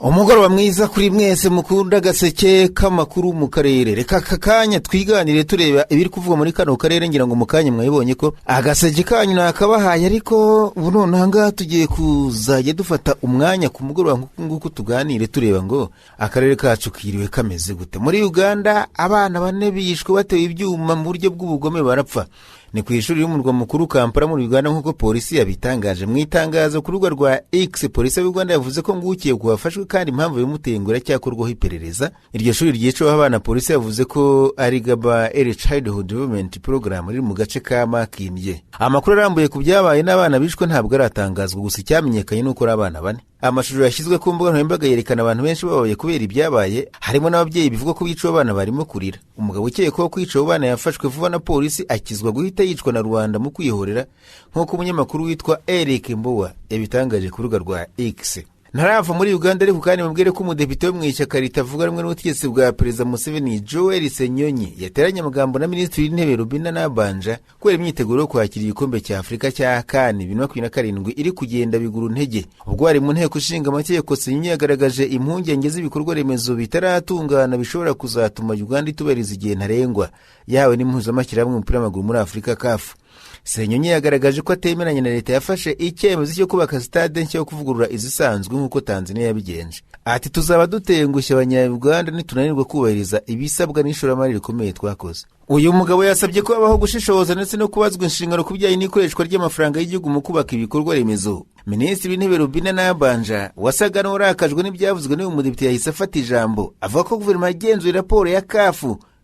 Umugoroba mwiza kuri mwese mukunda gaseke k'amakuru mu karere. Reka kakanya twiganire tureba ibiri kuvuga muri kano karere, ngira ngo mukanya mwayibonye ko agaseke kanyu nakabahaye, ariko ubu noneho tugiye kuzajya dufata umwanya ku mugoroba nguko tuganire tureba ngo akarere kacu kiriwe kameze gute. Muri Uganda abana 4 bishwe batewe ibyuma mu buryo bw'ubugome barapfa. Ni ku ishuri y'umurwa mukuru Kampala muri Uganda nk'uko polisi yabitangaje. Mu itangazo ku rubuga rwa X, polisi y'u Rwanda yavuze ko ngukiye kuhafashwe kandi impamvu y'umutengo cyakorwaho iperereza. Iryo shuri ryiceho abana polisi yavuze ko ari Gaba Early Childhood Development Program riri mu gace ka Makindye. Amakuru arambuye ku byabaye n'abana bishwe ntabwo aratangazwa, gusa cyamenyekanye nuko ari abana 4. Amashusho yashyizwe ku mbuga nkoranyambaga yerekana abantu benshi babaye kubera ibyabaye, harimo n'ababyeyi bivuga ko bica abana barimo kurira. Umugabo ukekwaho kwica abana yafashwe vuba na polisi akizwa guhita yicwa na rubanda mu kwihorera, nk'uko umunyamakuru witwa Eric Mbowa yabitangaje ku rubuga rwa X. Ntarava muri Uganda ariko kandi mubwire ko umudepite wo mu ishyaka ritavuga rumwe n'ubutegetsi bwa Perezida Museveni Joel Senyonyi yateranye amagambo na Minisitiri w'Intebe Rubina Nabanja kubera imyiteguro yo kwakira igikombe cya Afurika cya CAN 2027 iri kugenda biguru ntege. Ubwo ari mu nteko ishinga amategeko, Senyonyi yagaragaje impungenge z'ibikorwa remezo bitaratungana bishobora kuzatuma Uganda itubahiriza igihe ntarengwa yahawe n'impuzamashyirahamwe y'umupira w'amaguru muri Afurika CAF. Senyonyi yagaragaje ko atemeranya na leta yafashe icyemezo cyo kubaka stade nshya yo kuvugurura izisanzwe nk'uko Tanzania yabigenje. Ati tuzaba dutengushye abanya-Uganda nitunanirwa kubahiriza ibisabwa n'ishoramari rikomeye twakoze. Uyu mugabo yasabye ko habaho gushishoza ndetse no kubazwa inshingano ku bijyanye n'ikoreshwa ry'amafaranga y'igihugu mu kubaka ibikorwa remezo. Minisitiri w'Intebe Rubina Nabanja wasaga n'urakajwe n'ibyavuzwe n'uyu mudepite yahise afata ijambo avuga ko guverinoma yagenzuye raporo ya CAF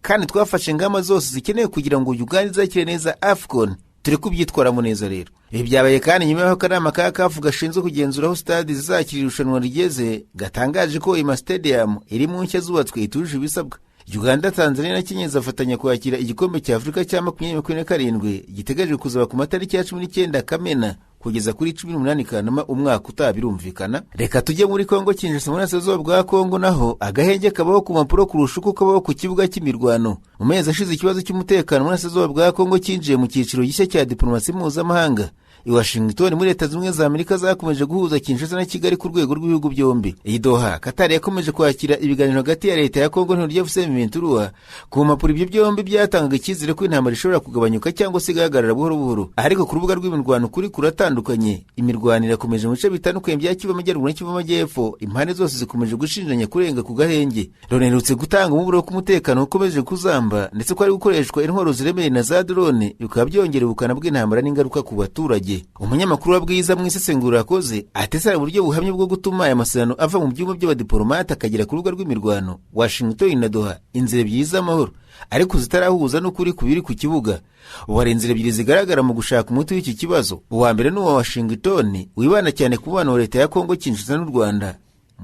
kandi twafashe ingamba zose zikenewe kugira ngo Uganda izakire neza AFCON. Turi kubyitwaramo neza rero. Ibi byabaye kandi nyuma y'aho akanama ka CAF gashinzwe kugenzura aho stade zizakira irushanwa rigeze gatangaje ko Ima Stadium iri mu nshya zubatswe itujuje ibisabwa. Uganda, Tanzania na Kenya zafatanya kwakira igikombe cya Afurika cya 2027 giteganyijwe kuzaba ku matariki ya 19 Kamena kugeza kuri 18 Kanama umwaka utabirumvikana. Reka tujye muri Kongo Kinshasa mu burasirazuba bwa Kongo, naho agahenge kabaho ku mpapuro kurusha uko kabaho ku kibuga cy'imirwano. Mu mezi ashize ikibazo cy'umutekano mu burasirazuba bwa Kongo kinjiye mu cyiciro gishya cya diplomasi mpuzamahanga. I Washington muri Leta Zunze za Amerika zakomeje guhuza Kinshasa na Kigali ku rwego rw'ibihugu byombi. I Doha, Qatar yakomeje kwakira ibiganiro hagati ya leta ya Kongo n'Uburundi ku mpapuro. Ibyo byombi byatangaga icyizere ko intambara ishobora kugabanyuka cyangwa se igahagarara buhoro buhoro. Ariko ku rubuga rw'imirwano kuri kuratandukanye. Imirwano irakomeje mu bice bitandukanye bya Kivu Amajyaruguru na Kivu Amajyepfo. Impande zose zikomeje gushinjanya kurenga ku gahenge. Ronerutse gutanga umuburo ku mutekano ukomeje kuzamba ndetse ko ari gukoreshwa intwaro ziremereye na za drone, bikaba byongera ubukana bw'intambara n'ingaruka ku baturage. Umunyamakuru wa Bwiza mu isesengura yakoze atesara uburyo buhamye bwo gutuma aya masezerano ava mu byumba by'abadiplomate akagera ku rubuga rw'imirwano Washington na Doha, inzira ebyiri z'amahoro ariko zitarahuza n'ukuri kubiri ku kibuga. Ubu hari inzira ebyiri zigaragara mu gushaka umuti w'iki kibazo. Uwa mbere ni uwa Washington wibana cyane ku bana wa leta ya Kongo Kinshasa n'u Rwanda.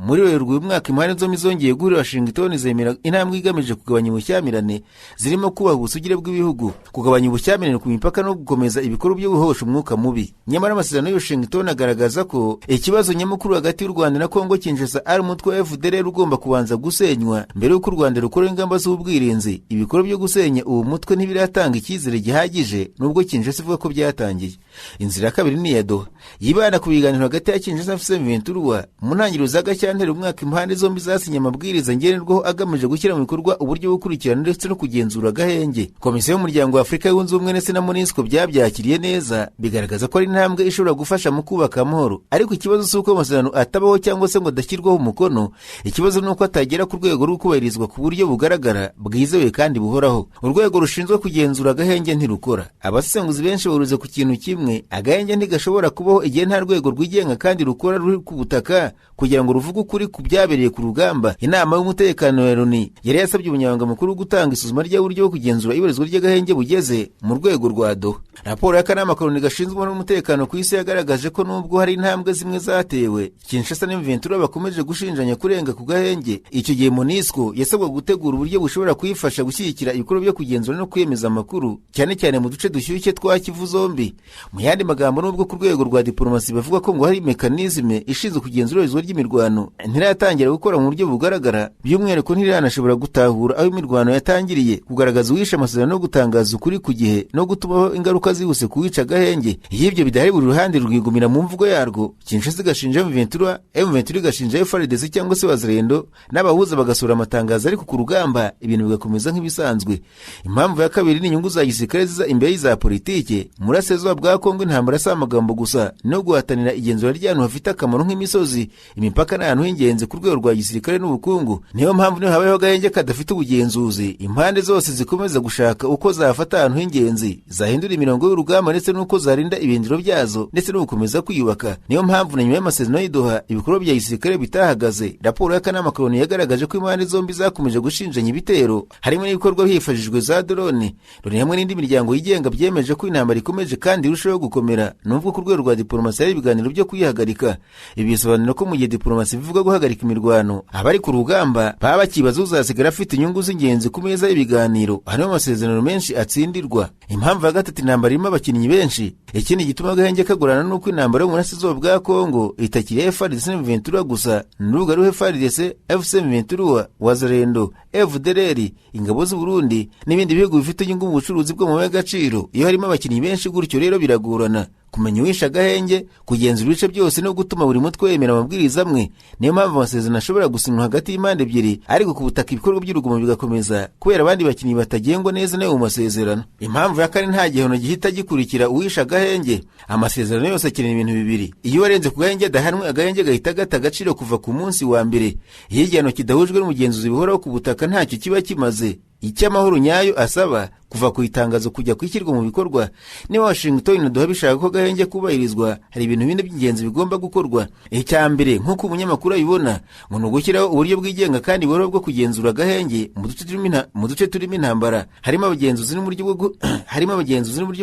Muri Werurwe uyu mwaka impande zombi zongeye guhurira Washington zemera intambwe igamije kugabanya ubushyamirane zirimo kubaha ubusugire bw'ibihugu, kugabanya ubushyamirane ku mipaka no gukomeza ibikorwa byo guhosha umwuka mubi. Nyamara amasezerano ya Washington agaragaza ko ikibazo nyamukuru hagati y'u Rwanda na Kongo Kinshasa ari umutwe wa FDLR ugomba kubanza gusenywa mbere y'uko u Rwanda rukora ingamba z'ubwirinzi. Ibikorwa byo gusenya uwo mutwe ntibiratanga icyizere gihagije nubwo Kinshasa ivuga ko byatangiye. Inzira ya kabiri ni iya Doha yibana ku biganiro hagati ya Kinshasa na M23 mu ntangiriro za Gashyantare umwaka. Impande zombi zasinye amabwiriza ngenderwaho agamije gushyira mu bikorwa uburyo bwo gukurikirana ndetse no kugenzura agahenge. Komisiyo y'umuryango wa Afurika yunze ubumwe ndetse na MONUSCO byabyakiriye neza, bigaragaza ko ari intambwe ishobora gufasha mu kubaka amahoro. Ariko ikibazo si uko amasezerano atabaho cyangwa se ngo adashyirwaho umukono. Ikibazo ni uko atagera ku rwego rwo kubahirizwa ku buryo bugaragara, bwizewe kandi buhoraho. Urwego rushinzwe kugenzura agahenge ntirukora. Abasesenguzi benshi bahuruze ku kintu kimwe: agahenge ntigashobora kubaho igihe nta rwego rwigenga kandi rukora ruri ku butaka kugira ngo ruvuge ukuri ku byabereye ku rugamba. Inama y'umutekano ya Loni yari yasabye umunyamabanga mukuru gutanga isuzuma ry'uburyo bwo kugenzura ibarizwa ry'agahenge bugeze mu rwego rwa Doha. Raporo y'akanama ka Loni gashinzwe n'umutekano ku isi yagaragaje ko nubwo hari intambwe zimwe zatewe, Kinshasa na M23 bakomeje gushinjanya kurenga ku gahenge. Icyo gihe MONUSCO yasabwa gutegura uburyo bushobora kuyifasha gushyigikira ibikorwa byo kugenzura no kwemeza amakuru, cyane cyane mu duce dushyushye twa Kivu zombi. Mu yandi magambo, nubwo ku rwego rwa diplomasi bavuga ko ngo hari mekanizme ishinzwe kugenzura ibarizwa ry'imirwano, imirwano ntiratangira gukora mu buryo bugaragara, by'umwihariko ntiranashobora gutahura aho imirwano yatangiriye, kugaragaza uwishe amasezerano no gutangaza ukuri ku gihe no gutumaho ingaruka zihuse kuwica agahenge. Iyo ibyo bidahari buri ruhande rwigumira mu mvugo yarwo, Kinshasa igashinja M23 igashinja FARDC cyangwa se Wazalendo, n'abahuza bagasura amatangazo ariko ku rugamba ibintu bigakomeza nk'ibisanzwe. Impamvu ya kabiri ni inyungu za gisirikare ziza imbere za politike. Murasezwa bwa Kongo intambara si amagambo gusa, no guhatanira igenzura ry'ahantu hafite akamaro nk'imisozi, imipaka n'ahantu h'ingenzi ku rwego rwa gisirikare n'ubukungu. Niyo mpamvu niho habayeho agahenge kadafite ubugenzuzi, impande zose zikomeza gushaka uko zafata ahantu h'ingenzi, zahindura imirongo y'urugamba ndetse n'uko zarinda ibindiro byazo ndetse no gukomeza kwiyubaka. Niyo mpamvu na nyuma y'amasezerano y'Doha ibikorwa bya gisirikare bitahagaze. Raporo y'akanama Loni yagaragaje ko impande zombi zakomeje gushinjanya ibitero, harimo n'ibikorwa hifashishijwe za drone. Loni hamwe n'indi miryango yigenga byemeje ko intambara ikomeje kandi irushaho gukomera, nubwo ku rwego rwa diplomasi hari ibiganiro byo kuyihagarika. Ibi bisobanura ko mu gihe diplomasi bivuga guhagarika imirwano, abari ku rugamba baba bakibaza uzasigara afite inyungu z'ingenzi ku meza y'ibiganiro, harimo amasezerano menshi atsindirwa. Impamvu ya gatatu, intambara irimo abakinnyi benshi. Ikindi gituma agahenge kagorana nuko intambara yo mu burasirazuba bwa Kongo itakiri FARDC M23 gusa, n'urubuga ruhe FARDC, FC23, Wazalendo, FDLR, ingabo z'u Burundi n'ibindi bihugu bifite inyungu mu bucuruzi bwo mu y'agaciro. Iyo harimo abakinnyi benshi gutyo rero biragorana kumenya uwisha agahenge, kugenzura ibice byose no gutuma buri mutwe wemera amabwiriza amwe. Niyo mpamvu amasezerano ashobora gusinywa hagati y'impande ebyiri, ariko ku butaka ibikorwa by'urugomo bigakomeza kubera abandi bakinnyi batagengwa neza nayo mu masezerano. Impamvu ya kane, nta gihono gihita gikurikira uwisha agahenge. Amasezerano yose akenera ibintu bibiri. Iyo warenze ku gahenge adahanwe, agahenge gahita gata agaciro kuva ku munsi wa mbere. Iyo igihano kidahujwe n'umugenzuzi bihoraho ku butaka ntacyo kiba kimaze. Icy'amahoro nyayo asaba kuva ku itangazo kujya kwishyirwa mu bikorwa. Niba Washington na Doha bishaka ko agahenge kubahirizwa, hari ibintu bine by'ingenzi bigomba gukorwa. Icya mbere, nk'uko umunyamakuru ayibona, ngo ni ugushyiraho uburyo bwigenga kandi buhoraho bwo kugenzura agahenge mu duce turimo intambara, harimo abagenzuzi n'uburyo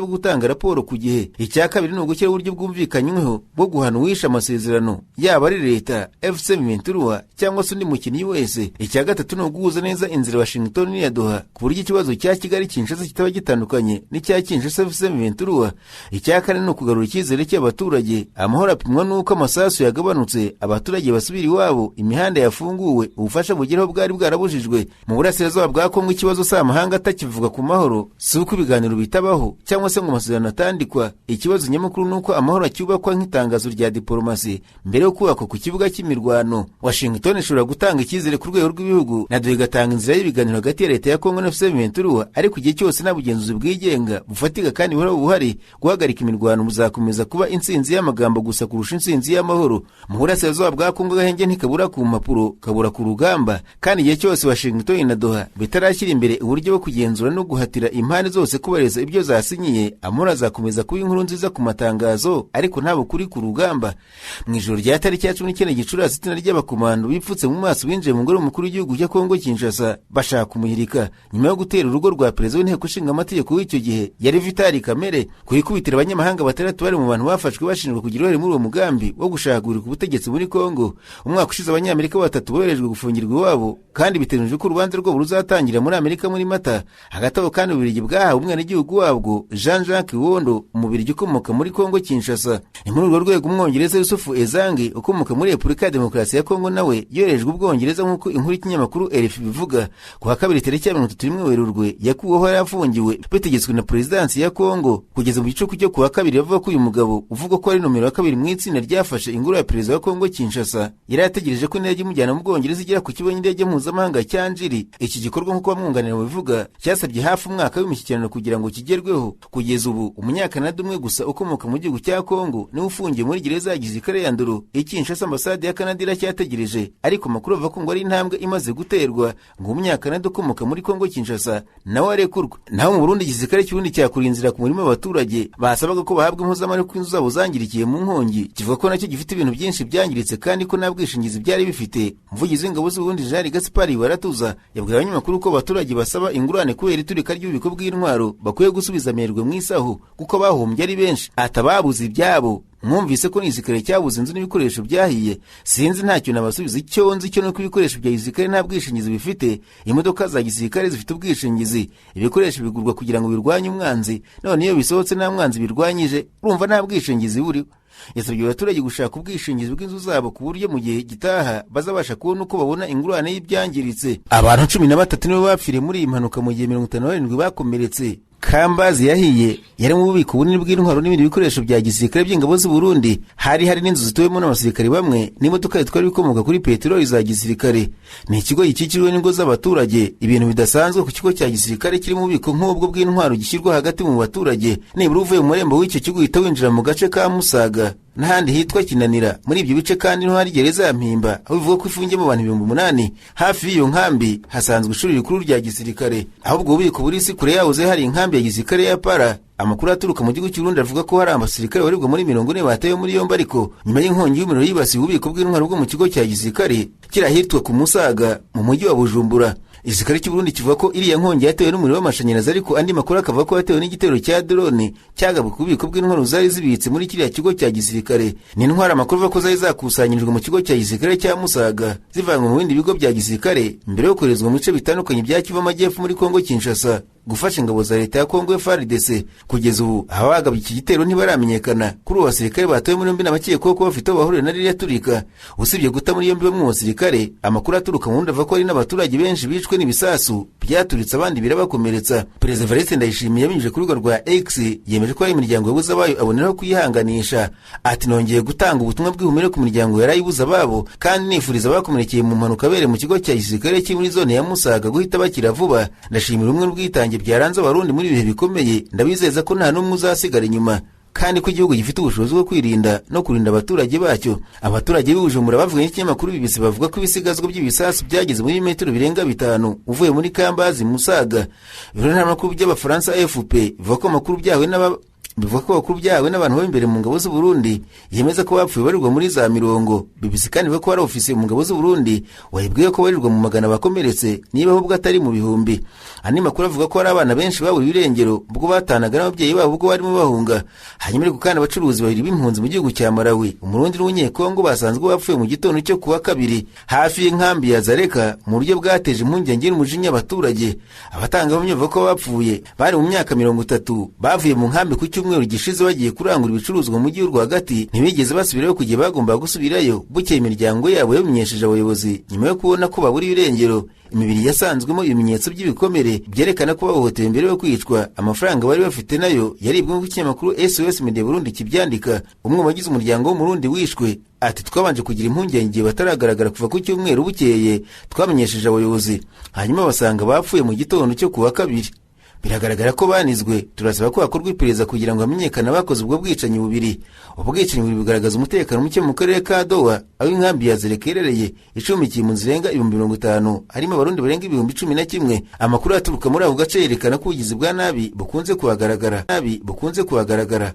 bwo gutanga raporo ku gihe. Icya kabiri ni ugushyiraho uburyo bwumvikanyweho bwo guhana uwisha amasezerano, yaba ari leta, FC23 cyangwa se undi mukinnyi wese. Icya gatatu ni uguhuza neza inzira Washington ya Doha, ku buryo ikibazo cya Kigali Kinshasa kitaba gitandukanye n'icya Kinshasa FC23. Icya kane ni ukugarura icyizere cy'abaturage, amahoro apimwa n'uko amasasu yagabanutse, abaturage basubira iwabo, imihanda yafunguwe, ubufasha bugeraho bwari bwarabujijwe. Mu burasirazuba bwa Kongo ikibazo si amahanga atakivuga ku mahoro, si uko ibiganiro bitabaho cyangwa se ngo amasezerano atandikwa. Ikibazo nyamukuru ni uko amahoro acyubakwa nk'itangazo rya diplomasi mbere yo kubakwa ku kibuga cy'imirwano. Washington ishobora gutanga icyizere ku rwego rw'ibihugu, na Doha igatanga inzira y'ibiganiro hagati ya leta ya Kongo na FC23, ariko igihe cyose nta bugenzuzi bwigenga bufatika kandi buhoraho buhari, guhagarika imirwano buzakomeza kuba intsinzi y'amagambo gusa kurusha intsinzi y'amahoro. Mu burasirazuba bwa Kongo agahenge ntikabura ku mpapuro, kabura ku rugamba, kandi igihe cyose Washington na Doha bitarashyira imbere uburyo bwo kugenzura no guhatira impande zose kubahiriza ibyo zasinyiye, amahoro azakomeza kuba inkuru nziza ku matangazo ariko nta bukuri ku rugamba. Mu ijoro rya tariki ya 19 Gicurasi, itsinda ry'abakomando bipfutse mu maso binjiye mu ngoro mukuru w'igihugu cya Kongo Kinshasa bashaka kumuhirika nyuma yo gutera urugo rwa perezida w'inteko ishinga amategeko w'icyo gihe yari Vital Kamerhe, kuyikubitira abanyamahanga batandatu bari mu bantu bafashwe bashinjwa kugira uruhare muri uwo mugambi wo gushakagurika ubutegetsi muri Kongo. Umwaka ushize Abanyamerika batatu boherejwe gufungirwa iwabo, kandi biteganijwe ko urubanza rwabo ruzatangira muri Amerika muri Mata. Hagati aho kandi Ububiligi bwahawe umwenegihugu wabwo Jean-Jacques Wondo, Umubiligi ukomoka muri Kongo Kinshasa. Ni muri urwo rwego Umwongereza Yusufu Ezange ukomoka muri Repubulika ya Demokarasi ya Kongo nawe yoherejwe Ubwongereza, nk'uko inkuru y'ikinyamakuru RFI bivuga. Ku wa kabiri tariki ya 31 Werurwe yakuweho yari afungiwe bitegetswe na Perezidansi ya Kongo. Kugeza mu gicuku cyo ku wa kabiri bavuga ko uyu mugabo uvuga ko ari nomero ya kabiri mu itsinda ryafashe ingoro ya perezida wa Kongo Kinshasa yari ategereje ko indege imujyana mu Bwongereza igera ku kigo cy'indege mpuzamahanga cya Njiri. Iki gikorwa nk'uko bamwunganira bivuga cyasabye hafi umwaka w'imishyikirano kugira ngo kigerweho. Kugeza ubu Umunyakanada umwe gusa ukomoka mu gihugu cya Kongo niwe ufungiye muri gereza ya gisirikare ya Ndoro. Kinshasa ambasade ya Canada iracyategereje, ariko amakuru avuga ko ngo ari intambwe imaze guterwa ngo Umunyakanada ukomoka muri Kongo Kinshasa nawe arekurwa. Naho mu Burundi igisirikare cy'ubundi cyakurinzira ku murimo w'abaturage basabaga ko bahabwa impuzamahanga ko inzu zabo zangirikiye mu nkongi, kivuga ko nacyo gifite ibintu byinshi byangiritse kandi ko nta bwishingizi byari bifite. Umuvugizi w'ingabo z'Uburundi Jean Gaspard Baratuza yabwiye abanyamakuru ko abaturage basaba ingurane kubera iturika ry'ububiko bw'intwaro bakwiye gusubiza amerwe mu isaho kuko bahombye ari benshi, atababuze ibyabo. Mwumvise ko n'igisirikare cyabuze inzu n'ibikoresho byahiye, sinzi ntacyo nabasubiza. Icyo nzi cyo nuko ibikoresho bya gisirikare nta bwishingizi bifite. Imodoka za gisirikare zifite ubwishingizi, ibikoresho bigurwa kugira ngo birwanye umwanzi, none iyo bisohotse nta mwanzi birwanyije, urumva nta bwishingizi buri. yasabye abaturage gushaka ubwishingizi bw'inzu zabo ku buryo mu gihe gitaha bazabasha kubona uko babona ingurane y'ibyangiritse. Abantu 13 nibo bapfiriye muri iyi mpanuka mu gihe 57 bakomeretse. Kambazi yahiye yari mu bubiko bunini bw'intwaro n'ibindi bikoresho bya gisirikare by'ingabo z'u Burundi. Hari n'inzu zituwemo n'abasirikare bamwe n'imodoka zitwara ibikomoka kuri peteroli za gisirikare. Ni ikigo gikikijwe n'ingo z'abaturage, ibintu bidasanzwe ku kigo cya gisirikare kiri mu bubiko nk'ubwo bw'intwaro gishyirwa hagati mu baturage. Nibura uvuye mu marembo w'icyo kigo uhita winjira mu gace ka Musaga n'ahandi hitwa Kinanira. Muri ibyo bice kandi no hari gereza ya Mpimba aho bivuga ko ifungiyemo abantu 8,000. Hafi y'iyo nkambi hasanzwe ishuri rikuru rya gisirikare. Ahubwo ububiko buri si kure yahoze hari inkambi ya gisirikare ya Para. Amakuru aturuka mu gihugu cy'u Burundi avuga ko hari abasirikare barebwa muri 40 bataye muri yombi, ariko nyuma y'inkongi y'umuriro yibasiye ububiko bw'intwaro bwo mu kigo cya gisirikare kirahitwa ku Musaga mu mujyi wa Bujumbura. Igisirikare cy'u Burundi kivuga ko iriya nkongi yatewe n'umuriro w'amashanyarazi, ariko andi makuru akavuga ko yatewe n'igitero cya drone cyagabwe ku bubiko bw'intwaro zari zibitse muri kiriya kigo cya gisirikare. Ni intwaro amakuru avuga ko zari zakusanyirijwe mu kigo cya gisirikare cya Musaga zivanywe mu bindi bigo bya gisirikare mbere yo koherezwa mu bice bitandukanye bya Kivu Amajyepfo muri Kongo Kinshasa gufasha ingabo za leta ya Kongo FARDC. Kugeza ubu abagabye iki gitero ntibaramenyekana. Kuri abasirikare batawe muri yombi n'abakekwa ko bafite abahurira na ririya turika. Usibye guta muri yombi bamwe mu basirikare, amakuru aturuka mu Burundi avuga ko hari n'abaturage benshi bicwe n'ibisasu byaturitse abandi birabakomeretsa. Perezida Evariste Ndayishimiye yabinyujije ku rubuga rwa X yemeje ko hari imiryango yabuze abayo aboneraho kuyihanganisha. Ati nongeye gutanga ubutumwa bw'ihumure ku miryango yarayibuze ababo, kandi nifuriza abakomerekeye mu mpanuka bere mu kigo cya gisirikare kiri muri zone ya Musaga guhita bakira vuba. Ndashimira umwe n'ubwitange byaranze abarundi muri ibihe bikomeye. Ndabizeza ko nta n'umwe uzasigara inyuma, kandi ko igihugu gifite ubushobozi bwo kwirinda no kurinda abaturage bacyo. Abaturage b'Ubujumbura bavuga n'ikinyamakuru BBC bavuga ko ibisigazwa by'ibisasu byageze muri metero birenga 5 uvuye muri Kambazi Musaga. Biro n'amakuru by'Abafaransa AFP bivuga ko amakuru byawe n'abantu b'imbere mu ngabo z'u Burundi yemeza ko bapfuye barirwa muri za mirongo. BBC kandi ivuga ko hari ofisiye mu ngabo z'u Burundi wayibwiye ko barirwa mu magana bakomeretse niba ahubwo atari mu bihumbi. Andi makuru avuga ko hari abana benshi baburiwe irengero ubwo batanaga n'ababyeyi babo ubwo barimo bahunga. Hanyuma ariko kandi abacuruzi babiri b'impunzi mu gihugu cya Malawi, Umurundi n'Umunyekongo, basanzwe bapfuye mu gitondo cyo kuwa kabiri hafi y'inkambi ya Zareka mu buryo bwateje impungenge n'umujinya abaturage. Abatangabuhamya bavuga ko bapfuye bari mu myaka 30, bavuye mu nkambi ku cyumweru gishize bagiye kurangura ibicuruzwa mu gihugu hagati, ntibigeze basubirayo kugiye bagomba gusubirayo. Bukeye imiryango yabo yamenyesheje abayobozi nyuma yo kubona ko baburiye irengero. Imibiri yasanzwemo ibimenyetso by'ibikomere byerekana ko bahohotewe mbere yo kwicwa. Amafaranga bari bafite nayo yaribwe mu kinyamakuru SOS Media Burundi kibyandika. Umwe mu bagize umuryango w'Umurundi wishwe ati twabanje kugira impungenge bataragaragara kuva ku cyumweru, bukeye twamenyesheje abayobozi hanyuma basanga bapfuye mu gitondo cyo kuwa kabiri. Biragaragara ko banizwe. Turasaba ko hakorwa iperereza kugira ngo hamenyekane abakoze ubwo bwicanyi bubiri. Ubwicanyi buri bugaragaza umutekano muke mu karere ka Dowa, aho inkambi ya Zareka iherereye, icumbikiye impunzi zirenga 50,000 harimo abarundi barenga 11,000. Amakuru aturuka muri ako gace yerekana ko ubugizi bwa nabi bukunze kuhagaragara.